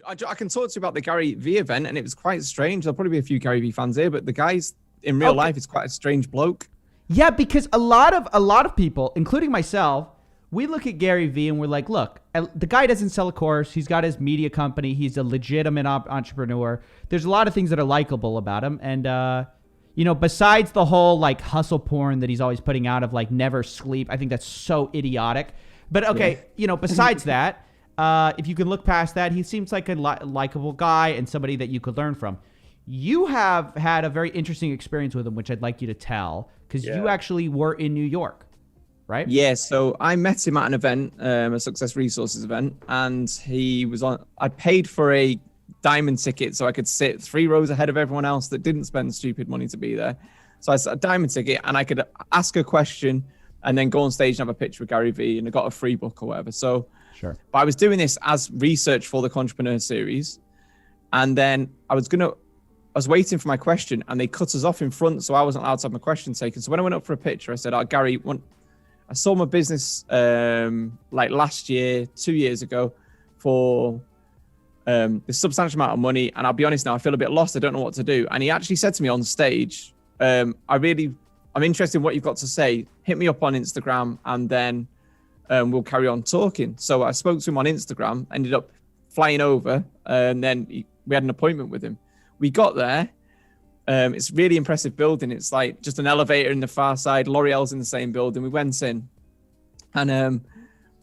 I can talk to you about the Gary V event, and it was quite strange. There'll probably be a few Gary V fans here, but the guy's in real life is quite a strange bloke. Yeah, because a lot of people, including myself, we look at Gary V and we're like, look, the guy doesn't sell a course. He's got his media company. He's a legitimate entrepreneur. There's a lot of things that are likable about him, and besides the whole like hustle porn that he's always putting out of like never sleep, I think that's so idiotic. But okay, besides that. If you can look past that, he seems like a likable guy and somebody that you could learn from. You have had a very interesting experience with him, which I'd like you to tell, because you actually were in New York, right? Yeah, so I met him at an event, a Success Resources event, and he was on. I paid for a diamond ticket so I could sit 3 rows ahead of everyone else that didn't spend stupid money to be there. So I set a diamond ticket, and I could ask a question and then go on stage and have a picture with Gary V, and I got a free book or whatever. So. Sure. But I was doing this as research for the Entrepreneur series. And then I was waiting for my question, and they cut us off in front, so I wasn't allowed to have my question taken. So when I went up for a picture, I said, Gary, I sold my business like last year, 2 years ago, for this substantial amount of money. And I'll be honest now, I feel a bit lost. I don't know what to do. And he actually said to me on stage, I'm interested in what you've got to say. Hit me up on Instagram, and then we'll carry on talking. So I spoke to him on Instagram, ended up flying over, and then we had an appointment with him. We got there. It's a really impressive building. It's like just an elevator in the far side. L'Oreal's in the same building. We went in and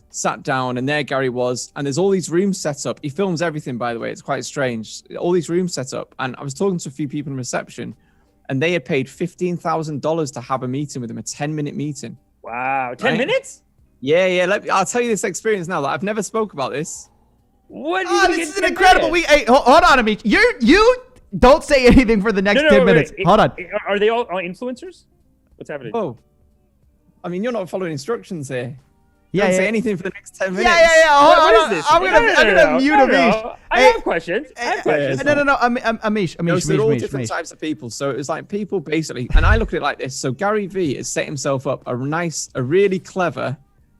sat down, and there Gary was. And there's all these rooms set up. He films everything, by the way. It's quite strange. All these rooms set up. And I was talking to a few people in reception, and they had paid $15,000 to have a meeting with him, a 10-minute meeting. Wow. 10 minutes? Yeah. I'll tell you this experience now. I've never spoke about this. What? This is an incredible. Hey, hold on, Amish. You don't say anything for the next 10 minutes. Hold on. Are they all influencers? What's happening? Oh, I mean, you're not following instructions here. Yeah, don't say anything for the next 10 minutes. Yeah. What is this? I'm gonna mute Amish. I have questions. No. Amish. They're all different types of people. So it was like people basically, and I look at it like this. So Gary V has set himself up a really clever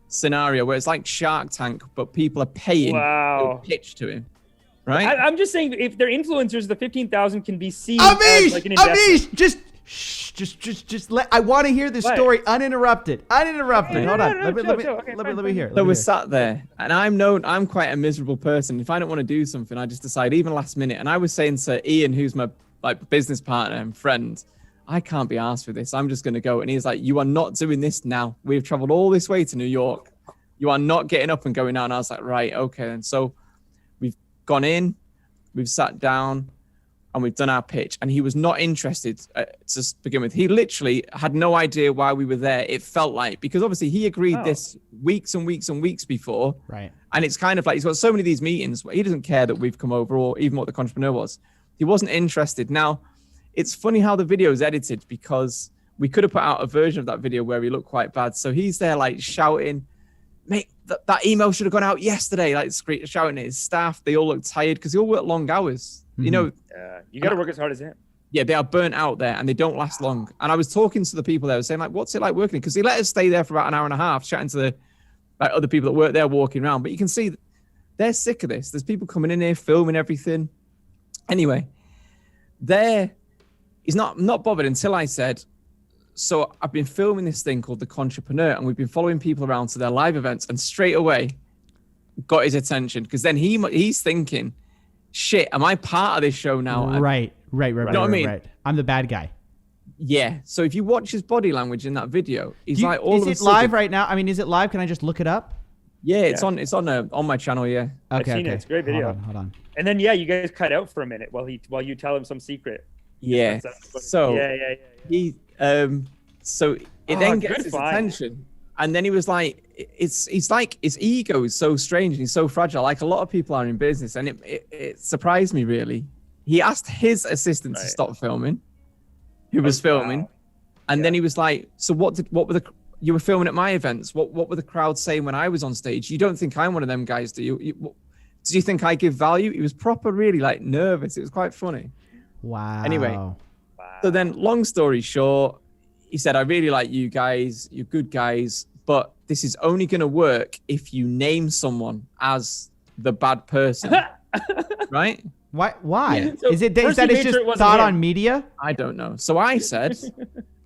scenario where it's like Shark Tank, but people are paying to pitch to him, right? I'm just saying, if they're influencers, the 15,000 can be seen as like an investment. Amish, just let. I want to hear the story uninterrupted. Hold on, let me hear. So we're sat there, and I'm quite a miserable person. If I don't want to do something, I just decide, even last minute. And I was saying to Ian, who's my business partner and friend, I can't be arsed with this. I'm just going to go. And he's like, you are not doing this now. We've traveled all this way to New York. You are not getting up and going out. And I was like, right, okay. And so we've gone in, we've sat down, and we've done our pitch. And he was not interested to begin with. He literally had no idea why we were there. It felt like, because obviously he agreed this weeks and weeks and weeks before. Right. And it's kind of like, he's got so many of these meetings where he doesn't care that we've come over, or even what the entrepreneur was. He wasn't interested. Now, it's funny how the video is edited, because we could have put out a version of that video where we look quite bad. So he's there like shouting, mate, that email should have gone out yesterday, like shouting at his staff. They all look tired because they all work long hours. Mm-hmm. You got to work as hard as him. Yeah, they are burnt out there, and they don't last long. And I was talking to the people there, saying like, what's it like working? Because they let us stay there for about an hour and a half, chatting to the other people that work there, walking around. But you can see they're sick of this. There's people coming in here, filming everything. Anyway, he's not bothered until I said, so I've been filming this thing called The Contrepreneur, and we've been following people around to their live events, and straight away got his attention, because then he's thinking, shit, am I part of this show now? Right. You know what I mean? Right. I'm the bad guy. Yeah. So if you watch his body language in that video, he's like all of a sudden. Is it live right now? I mean, is it live? Can I just look it up? Yeah, it's on my channel. Yeah. Okay. I've seen it. It's a great video. Hold on. And then you guys cut out for a minute while you tell him some secret. Yeah. So he so it then gets his attention, and then he was like, it's like his ego is so strange and he's so fragile, like a lot of people are in business, and it surprised me really. He asked his assistant to stop filming, who was filming, and then he was like, so what were you were filming at my events? What were the crowd saying when I was on stage? You don't think I'm one of them guys, do you? Do you think I give value? He was proper, really like nervous. It was quite funny. Wow. Anyway, so then long story short, he said, I really like you guys. You're good guys, but this is only going to work if you name someone as the bad person. right? Why? Yeah. So Is it first that he it's made just sure it wasn't thought him. on media? I don't know. So I said,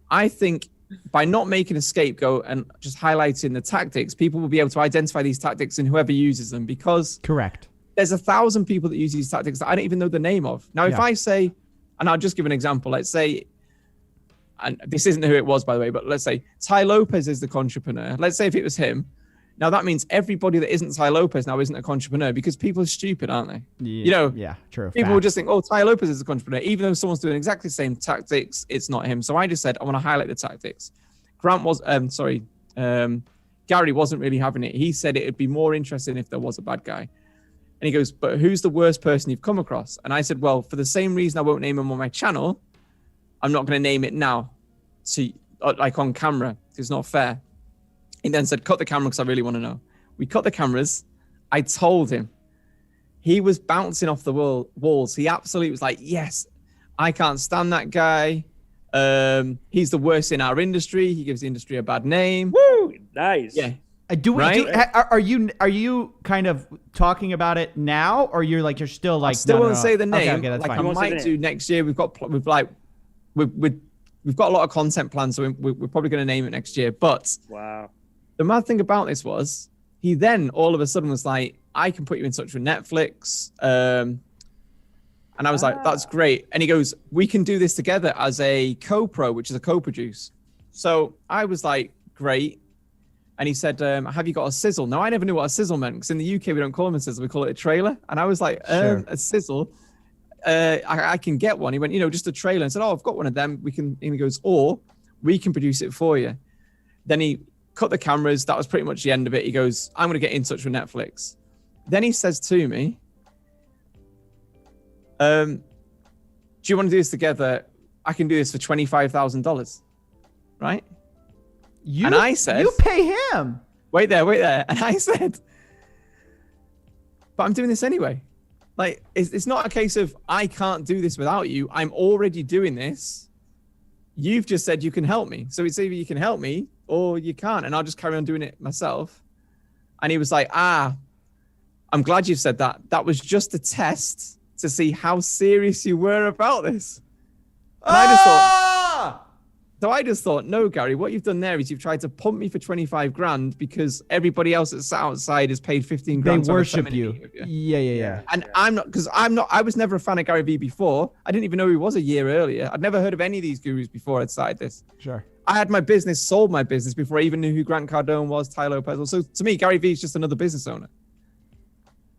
I think by not making a scapegoat and just highlighting the tactics, people will be able to identify these tactics in whoever uses them, because Correct. there's 1,000 people that use these tactics that I don't even know the name of. Now, if Yeah. I say, and I'll just give an example, let's say, and this isn't who it was, by the way, but let's say Ty Lopez is the entrepreneur. Let's say if it was him. Now that means everybody that isn't Ty Lopez now isn't a entrepreneur, because people are stupid, aren't they? Yeah, You know, yeah, true. people will Facts. just think, oh, Ty Lopez is a entrepreneur, even though someone's doing exactly the same tactics, it's not him. So I just said, I want to highlight the tactics. Gary wasn't really having it. He said it'd be more interesting if there was a bad guy. And he goes, but who's the worst person you've come across? And I said, well, for the same reason I won't name him on my channel, I'm not going to name it now, like on camera. It's not fair. He then said, cut the camera because I really want to know. We cut the cameras. I told him. He was bouncing off the walls. He absolutely was like, yes, I can't stand that guy. He's the worst in our industry. He gives the industry a bad name. Woo! Nice. Yeah. Are you kind of talking about it now, or you're still like? I still won't say the name. Okay, that's like fine. I might do next year. We've got a lot of content planned, so we're probably going to name it next year. But Wow. the mad thing about this was, he then all of a sudden was like, I can put you in touch with Netflix. And I was like, that's great. And he goes, we can do this together as a co-pro, which is a co-produce. So I was like, great. And he said, have you got a sizzle? Now, I never knew what a sizzle meant, because in the UK, we don't call them a sizzle. We call it a trailer. And I was like, Sure. a sizzle? I can get one. He went, just a trailer. And I said, oh, I've got one of them. And he goes, or we can produce it for you. Then he cut the cameras. That was pretty much the end of it. He goes, I'm going to get in touch with Netflix. Then he says to me, do you want to do this together? I can do this for $25,000. Right? And I said, you pay him. Wait there. And I said, but I'm doing this anyway. Like, it's not a case of I can't do this without you. I'm already doing this. You've just said you can help me. So it's either you can help me or you can't. And I'll just carry on doing it myself. And he was like, I'm glad you've said that. That was just a test to see how serious you were about this. And I just thought, no, Gary, what you've done there is you've tried to pump me for 25 grand because everybody else that's sat outside has paid 15 grand. They worship you. Yeah. And I was never a fan of Gary Vee before. I didn't even know he was a year earlier. I'd never heard of any of these gurus before I'd started this. Sure. I had my business, sold my business before I even knew who Grant Cardone was, Ty Lopez was. So to me, Gary Vee is just another business owner.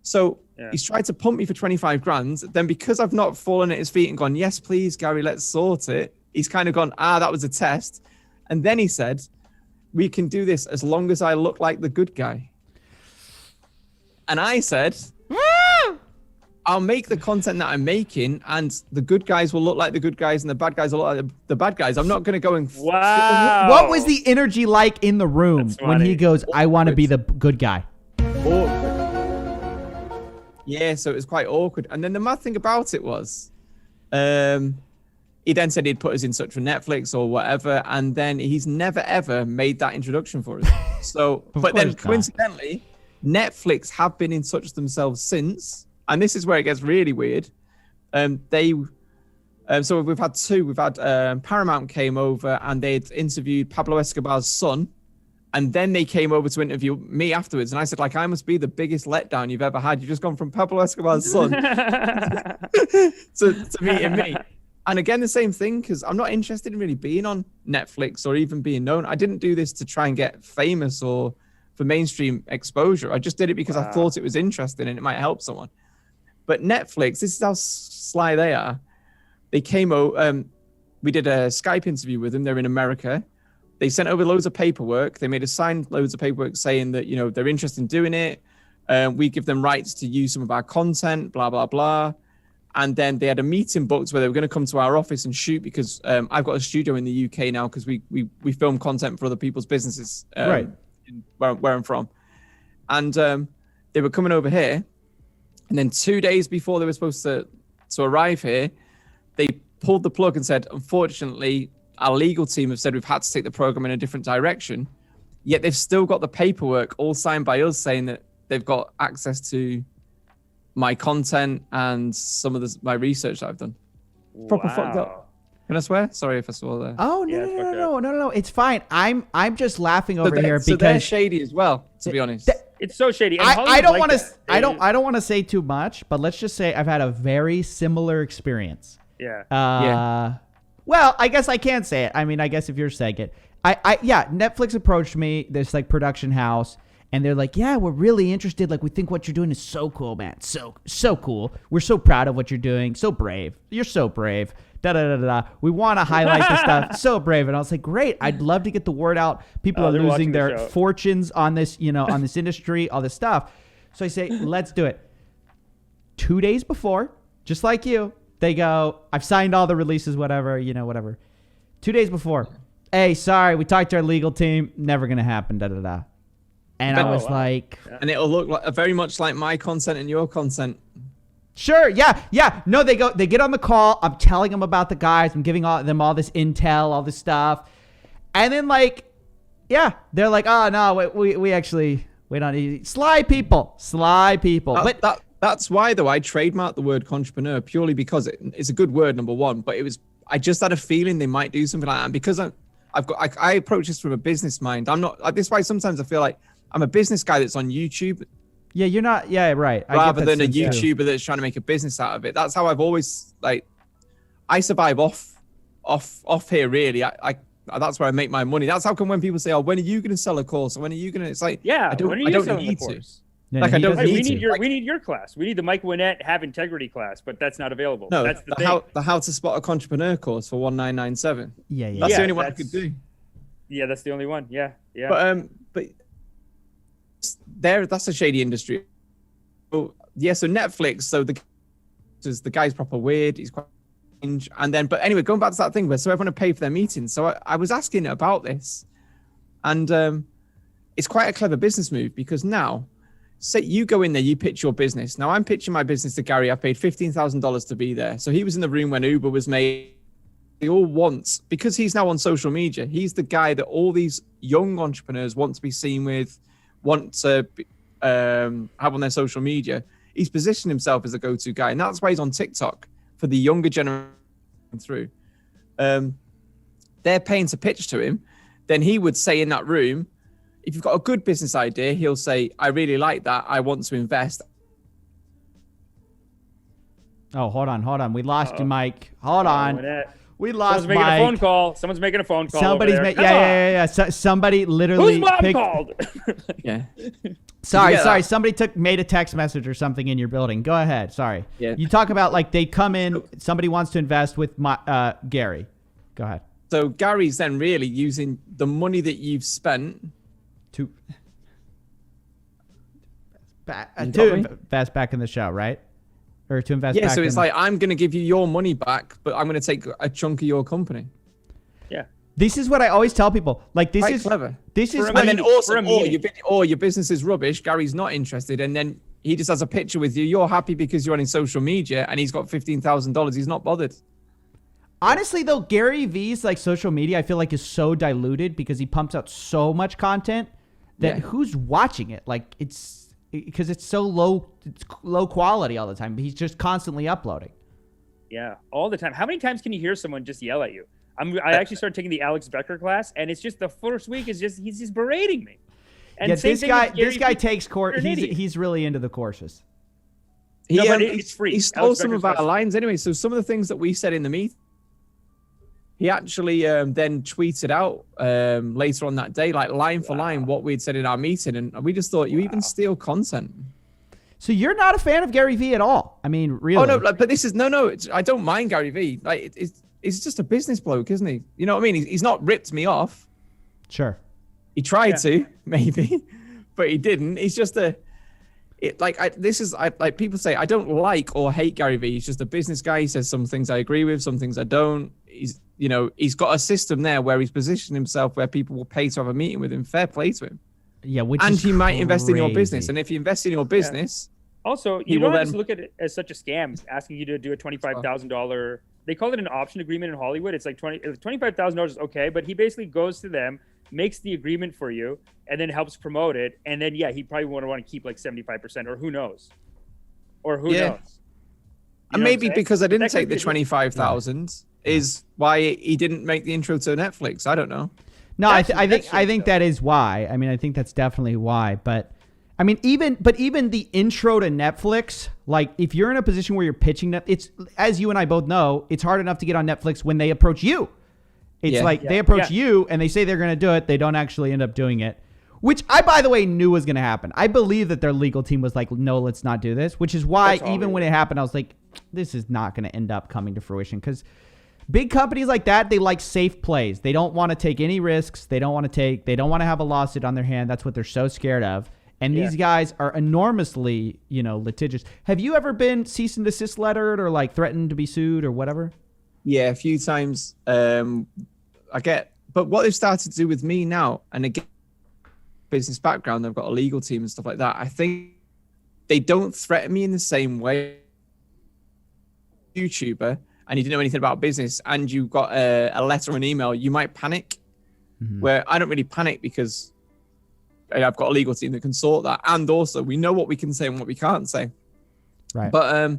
So he's tried to pump me for 25 grand. Then because I've not fallen at his feet and gone, yes, please, Gary, let's sort it. He's kind of gone, that was a test. And then he said, we can do this as long as I look like the good guy. And I said, I'll make the content that I'm making, and the good guys will look like the good guys and the bad guys will look like the bad guys. I'm not going to go and... Wow. What was the energy like in the room That's when he funny. goes, I want to be the good guy? Yeah, so it was quite awkward. And then the mad thing about it was... he then said he'd put us in touch with Netflix or whatever, and then he's never ever made that introduction for us. So, but then coincidentally, Netflix have been in touch themselves since, and this is where it gets really weird. So we've had two. We've had Paramount came over and they'd interviewed Pablo Escobar's son, and then they came over to interview me afterwards. And I said, like, I must be the biggest letdown you've ever had. You've just gone from Pablo Escobar's son to meeting me. And again, the same thing, because I'm not interested in really being on Netflix or even being known. I didn't do this to try and get famous or for mainstream exposure. I just did it because I thought it was interesting and it might help someone. But Netflix, this is how sly they are. They came over, we did a Skype interview with them. They're in America. They sent over loads of paperwork. They made us sign loads of paperwork saying that, they're interested in doing it. We give them rights to use some of our content, blah, blah, blah. And then they had a meeting booked where they were going to come to our office and shoot because I've got a studio in the UK now because we film content for other people's businesses, right? Where I'm from. And they were coming over here. And then 2 days before they were supposed to arrive here, they pulled the plug and said, unfortunately, our legal team have said we've had to take the program in a different direction. Yet they've still got the paperwork all signed by us saying that they've got access to my content and some of my research that I've done. Proper fucked up. Can I swear? Sorry if I swore there. Oh no! It's fine. I'm just laughing over here so because they're shady as well. To be honest, it's so shady. And I don't want to. I I don't want to say too much, but let's just say I've had a very similar experience. Yeah. Well, I guess I can say it. I mean, I guess if you're saying it, Netflix approached me, this like production house, and they're like, yeah, we're really interested. Like, we think what you're doing is so cool, man. So cool. We're so proud of what you're doing. So brave. You're so brave. Da da da da. We want to highlight this stuff. So brave. And I was like, great. I'd love to get the word out. People are losing their fortunes on this, on this industry, all this stuff. So I say, let's do it. 2 days before, just like you, they go, I've signed all the releases, whatever, whatever. 2 days before, hey, sorry, we talked to our legal team. Never going to happen, da da da. And I was like... And it'll look very much like my content and your content. Sure, yeah. No, they get on the call. I'm telling them about the guys. I'm giving them all this intel, all this stuff. And then they're like, oh, no, we actually, we don't need... Sly people. But that's why, though, I trademarked the word entrepreneur purely because it's a good word, number one. But I just had a feeling they might do something like that. And because I approach this from a business mind. I'm not... This is why sometimes I feel like I'm a business guy that's on YouTube. Yeah, you're not. Yeah, right. Rather than a YouTuber that's trying to make a business out of it. That's how I've always I survive off here. Really, that's where I make my money. That's how come when people say, "Oh, when are you going to sell a course? Or when are you going to?" It's like, yeah, I don't need to. Yeah, I don't need to. We need your class. We need the Mike Winnet Have Integrity class, but that's not available. No, that's the thing. The How to Spot a Entrepreneur course for $1997. Yeah. That's the only one I could do. Yeah, that's the only one. Yeah. But that's a shady industry. So Netflix. So the guy's proper weird. He's quite strange. And then, but anyway, going back to that thing where everyone would pay for their meetings. So I was asking about this, and it's quite a clever business move because now, say you go in there, you pitch your business. Now I'm pitching my business to Gary. I paid $15,000 to be there. So he was in the room when Uber was made. They all want, because he's now on social media, he's the guy that all these young entrepreneurs want to be seen with, want to have on their social media. He's positioned himself as a go-to guy, and that's why he's on TikTok for the younger generation through. They're paying to pitch to him. Then he would say in that room, if you've got a good business idea, he'll say, I really like that. I want to invest. Oh, hold on. We lost you, Mike. Hold on. We lost Someone's making a phone call. Someone's making a phone call. Somebody's yeah. Somebody literally. Whose mom called? Yeah. Sorry. Somebody made a text message or something in your building. Go ahead. Sorry. Yeah. You talk about they come in. Somebody wants to invest with Gary. Go ahead. So Gary's then really using the money that you've spent to invest back in the show, right? Or to invest back in... Yeah, so it's like, I'm going to give you your money back, but I'm going to take a chunk of your company. Yeah. This is what I always tell people. This is clever. This is... And then also, your business is rubbish. Gary's not interested. And then he just has a picture with you. You're happy because you're on social media and he's got $15,000. He's not bothered. Honestly, though, Gary V's social media, I feel like is so diluted because he pumps out so much content that who's watching it? It's because it's so low quality all the time. He's just constantly uploading. Yeah, all the time. How many times can you hear someone just yell at you? I actually started taking the Alex Becker class, and it's just the first week is just he's just berating me. And this guy takes course. He's really into the courses. But it's free. He stole some of our lines anyway. So some of the things that we said in the meeting, he actually then tweeted out later on that day, line for line, what we'd said in our meeting. And we just thought, you even steal content. So you're not a fan of Gary Vee at all? I mean, really? Oh, no, but this is, I don't mind Gary Vee. He's just a business bloke, isn't he? You know what I mean? He's not ripped me off. Sure. He tried to, maybe, but he didn't. He's just people say, I don't like or hate Gary Vee. He's just a business guy. He says some things I agree with, some things I don't. He's got a system there where he's positioned himself where people will pay to have a meeting with him. Fair play to him. Yeah, and he might invest in your business. And if you invest in your business, also you don't have to look at it as such a scam. Asking you to do a $25,000. They call it an option agreement in Hollywood. It's like $25,000 is okay, but he basically goes to them, makes the agreement for you, and then helps promote it. And then he probably want to keep 75%, or who knows. or who Yeah. knows? And maybe because I didn't take the 25,000 is why he didn't make the intro to Netflix. I don't know. No, I think that is why. I mean, I think that's definitely why. But I mean, even the intro to Netflix, like if you're in a position where you're pitching that, it's, as you and I both know, it's hard enough to get on Netflix when they approach you. It's they approach you and they say they're going to do it. They don't actually end up doing it, which I, by the way, knew was going to happen. I believe that their legal team was like, no, let's not do this, which is why even when it happened, I was like, this is not going to end up coming to fruition, because big companies like that, they like safe plays. They don't want to take any risks. They don't want to have a lawsuit on their hand. That's what they're so scared of. And these guys are enormously, litigious. Have you ever been cease and desist lettered or like threatened to be sued or whatever? Yeah, a few times. But what they've started to do with me now, and again, business background, they've got a legal team and stuff like that. I think they don't threaten me in the same way. YouTuber, and you didn't know anything about business, and you got a letter or an email, you might panic. Where I don't really panic because I've got a legal team that can sort that, and also we know what we can say and what we can't say. Right. But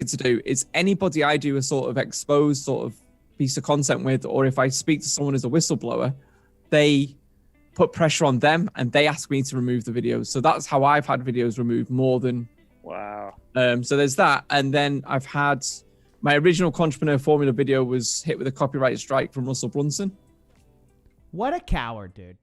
to do is anybody I do a sort of exposed sort of piece of content with, or if I speak to someone as a whistleblower, they put pressure on them and they ask me to remove the videos. So that's how I've had videos removed more than. Wow. So there's that. And then I've had my original Entrepreneur Formula video was hit with a copyright strike from Russell Brunson. What a coward, dude.